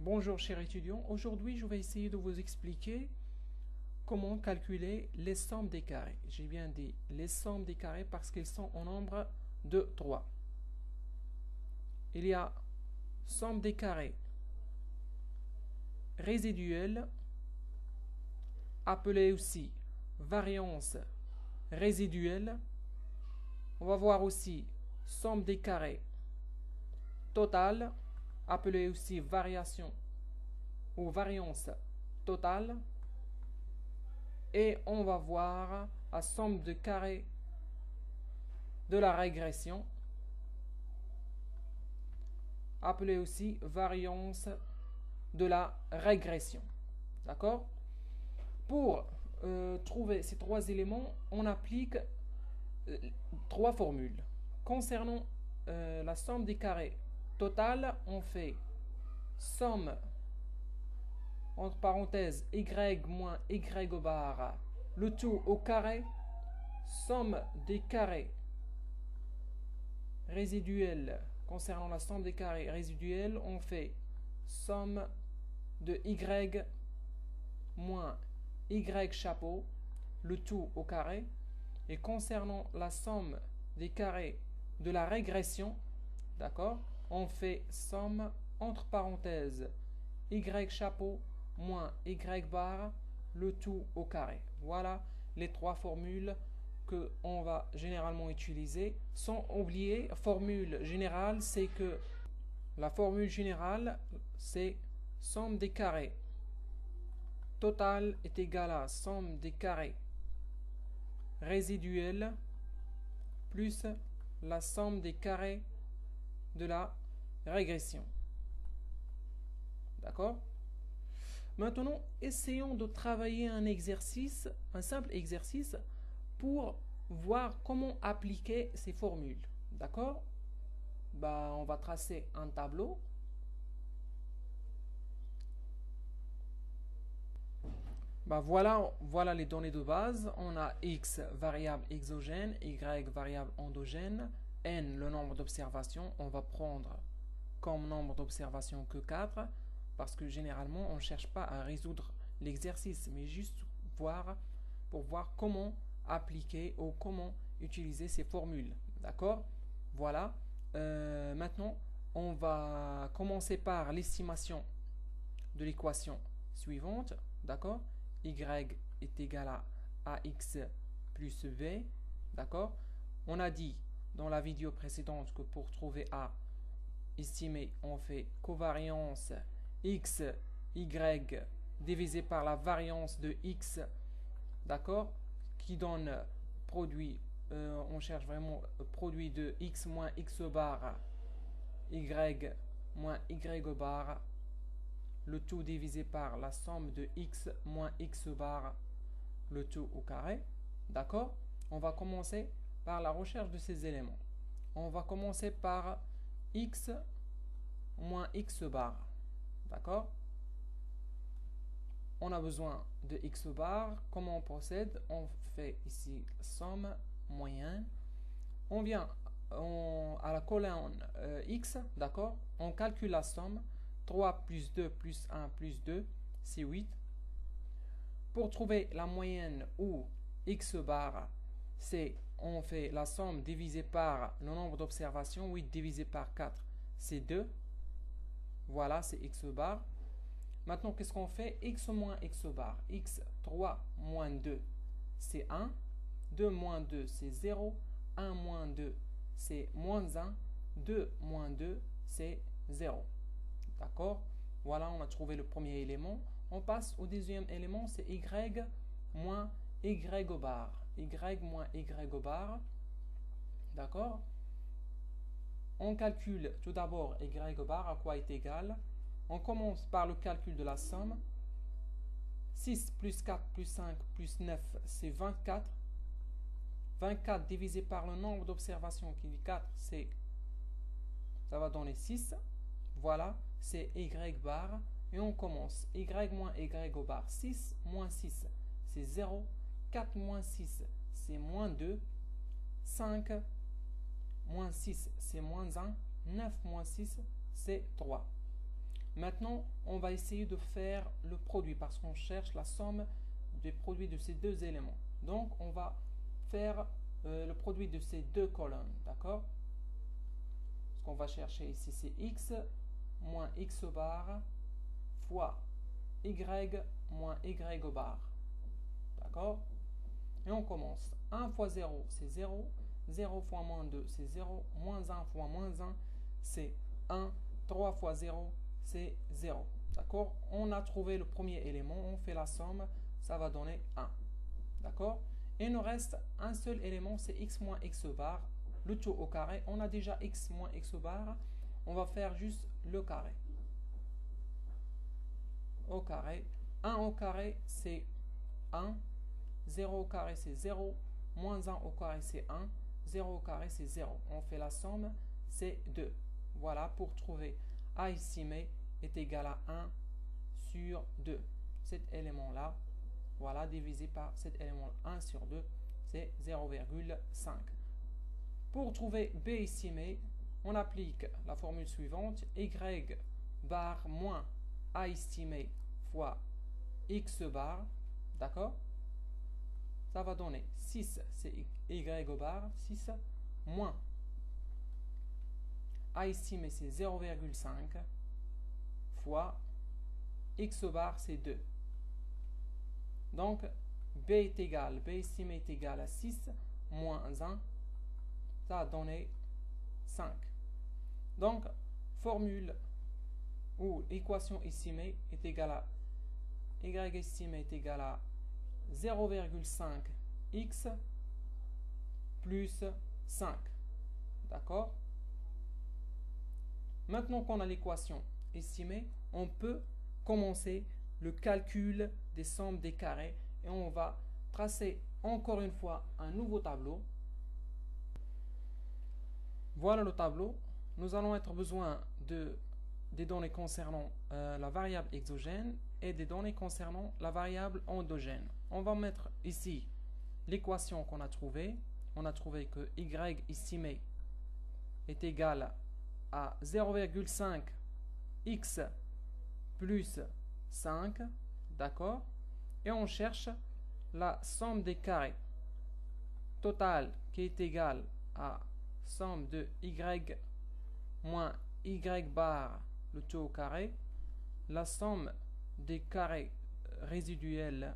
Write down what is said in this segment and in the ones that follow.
Bonjour chers étudiants, aujourd'hui je vais essayer de vous expliquer comment calculer les sommes des carrés. J'ai bien dit les sommes des carrés parce qu'ils sont au nombre de 3. Il y a somme des carrés résiduelle, appelée aussi variance résiduelle. On va voir aussi somme des carrés totale, appelée aussi variation ou variance totale. Et on va voir la somme de carrés de la régression, appelée aussi variance de la régression. D'accord? Pour trouver ces trois éléments, on applique trois formules. Concernant la somme des carrés totale, on fait somme entre parenthèses y moins y bar, le tout au carré, somme des carrés résiduels. Concernant la somme des carrés résiduels, on fait somme de y moins y chapeau, le tout au carré. Et concernant la somme des carrés de la régression, d'accord, on fait somme entre parenthèses y chapeau moins y bar, le tout au carré. Voilà les trois formules que on va généralement utiliser. Sans oublier, formule générale, c'est que la formule générale, c'est somme des carrés totale est égale à somme des carrés résiduels plus la somme des carrés de la régression. D'accord? Maintenant, essayons de travailler un exercice, un simple exercice, pour voir comment appliquer ces formules. D'accord? On va tracer un tableau. Voilà les données de base. On a x, variable exogène, y, variable endogène, n, le nombre d'observations. On va prendre comme nombre d'observations que 4, parce que généralement, on ne cherche pas à résoudre l'exercice, mais juste pour voir comment appliquer ou comment utiliser ces formules. D'accord? Voilà. Maintenant, on va commencer par l'estimation de l'équation suivante. D'accord? Y est égal à ax plus v. D'accord? On a dit dans la vidéo précédente que pour trouver a estimé, on fait covariance x, y divisé par la variance de x, d'accord, qui donne produit, on cherche vraiment produit de x moins x bar, y moins y bar, le tout divisé par la somme de x moins x bar, le tout au carré. D'accord? On va commencer par la recherche de ces éléments. On va commencer par x moins x bar. D'accord? On a besoin de x bar. Comment on procède? On fait ici somme moyenne. On vient à la colonne x, d'accord? On calcule la somme. 3 plus 2 plus 1 plus 2, c'est 8. Pour trouver la moyenne ou x bar, on fait la somme divisée par le nombre d'observations. 8 divisé par 4, c'est 2. Voilà, c'est x bar. Maintenant, qu'est-ce qu'on fait? X moins x bar. X, 3 moins 2, c'est 1. 2 moins 2, c'est 0. 1 moins 2, c'est moins 1. 2 moins 2, c'est 0. D'accord? Voilà, on a trouvé le premier élément. On passe au deuxième élément, c'est y moins y bar. Y moins y bar. D'accord? On calcule tout d'abord y bar, à quoi est égal. On commence par le calcul de la somme. 6 plus 4 plus 5 plus 9, c'est 24. 24 divisé par le nombre d'observations qui est 4, ça va donner 6. Voilà, c'est y bar. Et on commence. Y moins y bar. 6 moins 6, c'est 0. 4 moins 6, c'est moins 2. 5 moins 6, c'est moins 1. 9 moins 6, c'est 3. Maintenant, on va essayer de faire le produit parce qu'on cherche la somme des produits de ces deux éléments. Donc, on va faire le produit de ces deux colonnes, d'accord? Ce qu'on va chercher ici, c'est x moins x bar fois y moins y bar, d'accord? Et on commence. 1 fois 0, c'est 0. 0 fois moins 2, c'est 0. Moins 1 fois moins 1, c'est 1. 3 fois 0, c'est 0. D'accord? On a trouvé le premier élément, on fait la somme, ça va donner 1. D'accord? Et il nous reste un seul élément, c'est x moins x bar, le tout au carré. On a déjà x moins x bar, on va faire juste le carré. Au carré. 1 au carré, c'est 1. 0 au carré, c'est 0. Moins 1 au carré, c'est 1. 0 au carré, c'est 0. On fait la somme, c'est 2. Voilà, pour trouver a estimé est égal à 1 sur 2. Cet élément-là, voilà, divisé par cet élément 1 sur 2, c'est 0,5. Pour trouver b estimé, on applique la formule suivante, y bar moins a estimé fois x bar, d'accord? Ça va donner 6, c'est y au bar, 6, moins a estimé, c'est 0,5, fois x bar, c'est 2. Donc, b estimé est égal à 6, moins 1, ça va donner 5. Donc, formule ou équation estimée est égale à y estimé est égal à 0,5 x plus 5. D'accord? Maintenant qu'on a l'équation estimée, on peut commencer le calcul des sommes des carrés et on va tracer encore une fois un nouveau tableau. Voilà le tableau. Nous allons être besoin des données concernant la variable exogène et des données concernant la variable endogène. On va mettre ici l'équation qu'on a trouvée. On a trouvé que y estimé est égal à 0,5 x plus 5, d'accord? Et on cherche la somme des carrés totale qui est égale à somme de y moins y bar, le tout au carré, la somme des carrés résiduels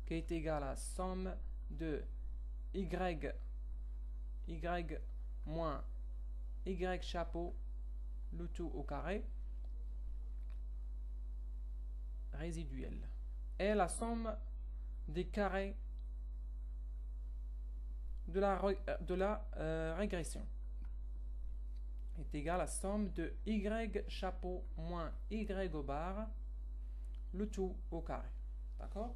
qui est égale à somme de y moins y chapeau, le tout au carré, résiduel. Et la somme des carrés de la régression est égale à la somme de y chapeau moins y au bar, le tout au carré. D'accord?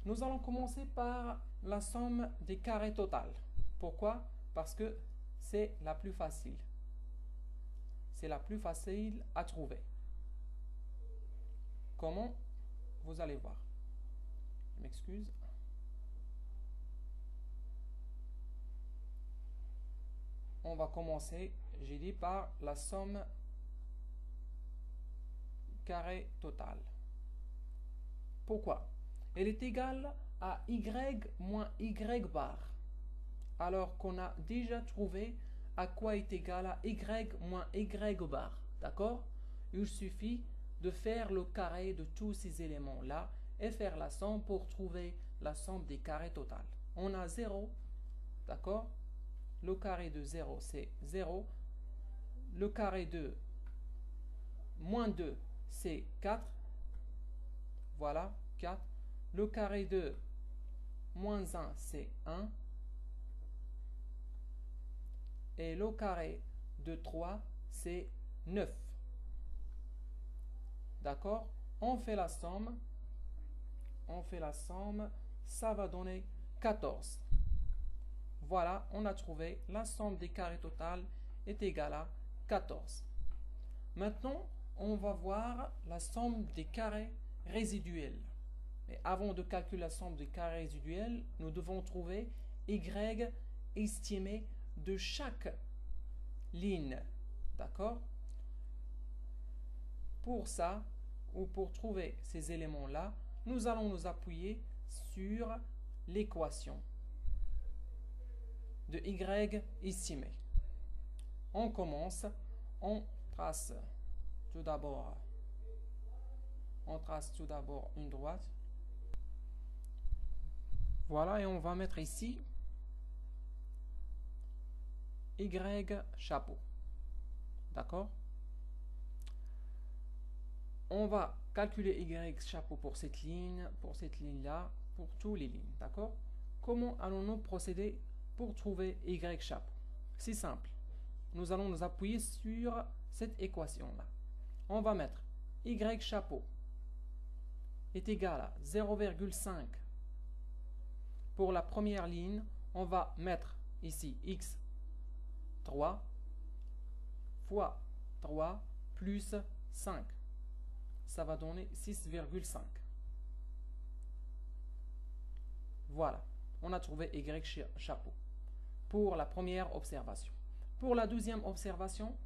Nous allons commencer par la somme des carrés totales. Pourquoi? Parce que c'est la plus facile. C'est la plus facile à trouver. Comment? Vous allez voir. Je m'excuse. On va commencer, j'ai dit, par la somme carré total. Pourquoi? Elle est égale à y moins y bar. Alors qu'on a déjà trouvé à quoi est égal à y moins y bar. D'accord? Il suffit de faire le carré de tous ces éléments-là et faire la somme pour trouver la somme des carrés total. On a 0, d'accord? Le carré de 0, c'est 0. Le carré de moins 2, c'est 4. Voilà, 4. Le carré de moins 1, c'est 1. Et le carré de 3, c'est 9. D'accord? On fait la somme. On fait la somme. Ça va donner 14. Voilà, on a trouvé la somme des carrés total est égale à 14. Maintenant, on va voir la somme des carrés résiduels. Mais avant de calculer la somme des carrés résiduels, nous devons trouver y estimé de chaque ligne. D'accord? Pour ça, ou pour trouver ces éléments-là, nous allons nous appuyer sur l'équation de y estimé. On commence, on trace tout d'abord une droite. Voilà, et on va mettre ici y chapeau. D'accord? On va calculer y chapeau pour cette ligne-là, pour toutes les lignes. D'accord? Comment allons-nous procéder pour trouver y chapeau? C'est simple. Nous allons nous appuyer sur cette équation-là. On va mettre y chapeau est égal à 0,5. Pour la première ligne, on va mettre ici x 3 fois 3 plus 5. Ça va donner 6,5. Voilà, on a trouvé y chapeau pour la première observation. Pour la deuxième observation,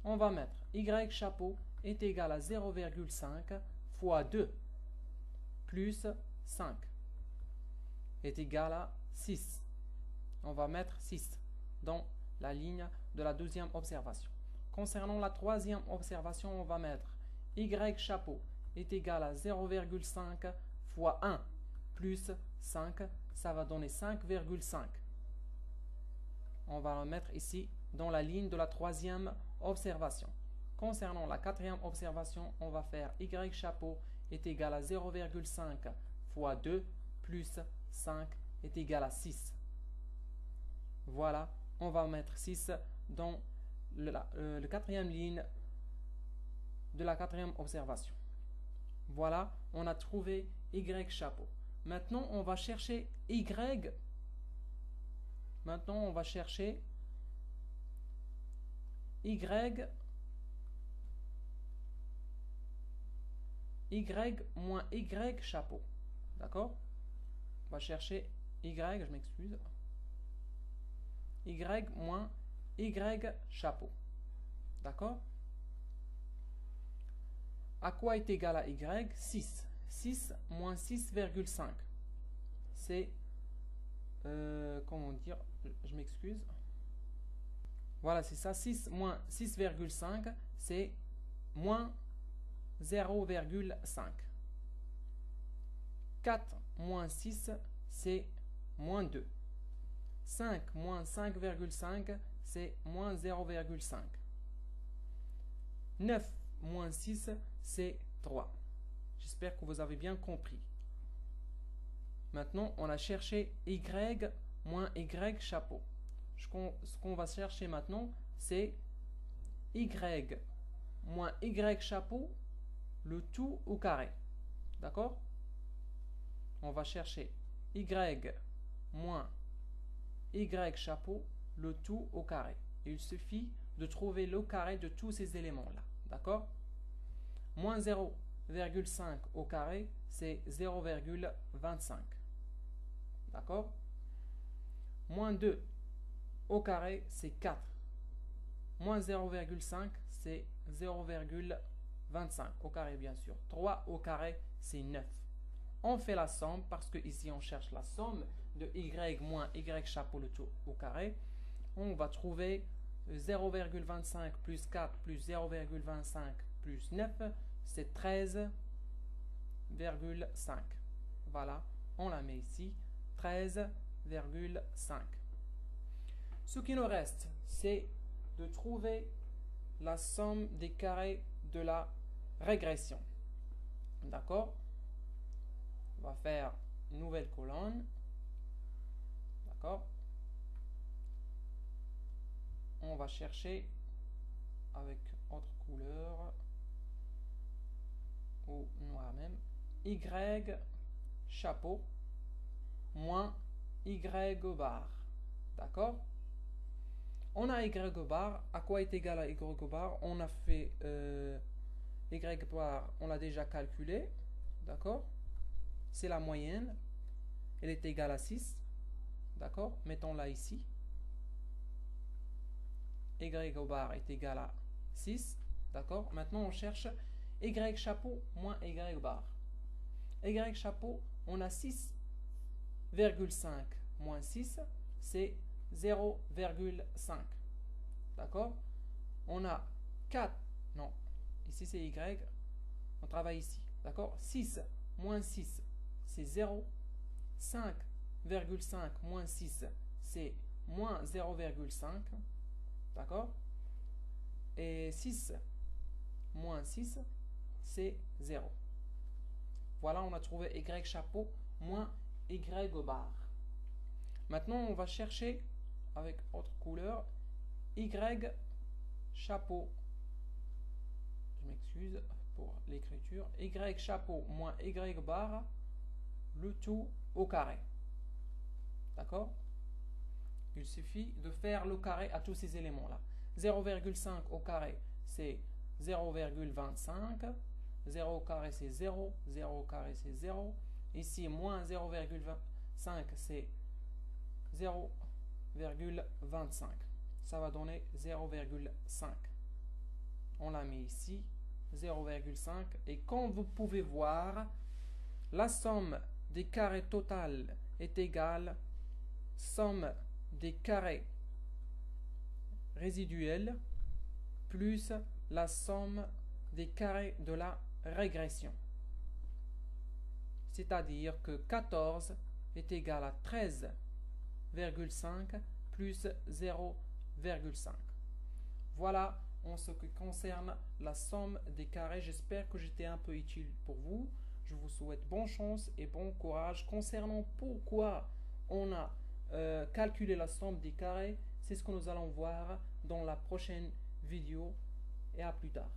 on va mettre y chapeau est égal à 0,5 fois 2 plus 5 est égal à 6. On va mettre 6 dans la ligne de la deuxième observation. Concernant la troisième observation, on va mettre y chapeau est égal à 0,5 fois 1 plus 5, ça va donner 5,5. On va le mettre ici dans la ligne de la troisième observation. Concernant la quatrième observation, on va faire y chapeau est égal à 0,5 fois 2 plus 5 est égal à 6. Voilà, on va mettre 6 dans le quatrième ligne de la quatrième observation. Voilà, on a trouvé y chapeau. Maintenant, on va chercher y. Maintenant, on va chercher y moins y chapeau. D'accord? On va chercher y, je m'excuse. Y moins y chapeau. D'accord? À quoi est égal à y? 6. 6 moins 6,5. C'est, comment dire, je m'excuse. Voilà, c'est ça. 6 moins 6,5, c'est moins 0,5. 4 moins 6, c'est moins 2. 5 moins 5,5, c'est moins 0,5. 9 moins 6, c'est 3. J'espère que vous avez bien compris. Maintenant, on a cherché y moins y chapeau. Ce qu'on va chercher maintenant, c'est y moins y chapeau, le tout au carré. D'accord? On va chercher y moins y chapeau, le tout au carré. Il suffit de trouver le carré de tous ces éléments-là. D'accord? Moins 0,5 au carré, c'est 0,25. D'accord? Moins 2 au carré, c'est 4. Moins 0,5, c'est 0,25 au carré, bien sûr. 3 au carré, c'est 9. On fait la somme parce que ici on cherche la somme de y moins y chapeau le tout au carré. On va trouver 0,25 plus 4 plus 0,25 plus 9, c'est 13,5. Voilà, on la met ici, 13,5. Ce qui nous reste, c'est de trouver la somme des carrés de la régression. D'accord? On va faire une nouvelle colonne. D'accord? On va chercher avec autre couleur ou noir même y chapeau moins y bar. D'accord? On a y bar. À quoi est égal à y bar? On a fait y bar, on l'a déjà calculé. D'accord? C'est la moyenne. Elle est égale à 6. D'accord? Mettons-la ici. Y bar est égal à 6. D'accord? Maintenant, on cherche y chapeau moins y bar. Y chapeau, on a 6,5 moins 6, c'est 0,5. D'accord? On a 4, non, ici c'est y, on travaille ici. D'accord? 6 moins 6, c'est 0. 5,5 moins 6, c'est moins 0,5. D'accord? Et 6 moins 6, c'est 0. Voilà, on a trouvé y chapeau moins y bar. Maintenant, on va chercher avec autre couleur y chapeau. Je m'excuse pour l'écriture. Y chapeau moins y bar, le tout au carré. D'accord? Il suffit de faire le carré à tous ces éléments-là. 0,5 au carré, c'est 0,25. 0 au carré, c'est 0. 0 au carré, c'est 0. Ici, moins 0,25, c'est 0,25. Ça va donner 0,5. On l'a mis ici, 0,5. Et comme vous pouvez voir, la somme des carrés total est égale somme des carrés résiduels plus la somme des carrés de la régression. C'est-à-dire que 14 est égal à 13,5 plus 0,5. Voilà en ce qui concerne la somme des carrés. J'espère que j'étais un peu utile pour vous. Je vous souhaite bonne chance et bon courage. Concernant pourquoi on a calculé la somme des carrés, c'est ce que nous allons voir dans la prochaine vidéo. Et à plus tard.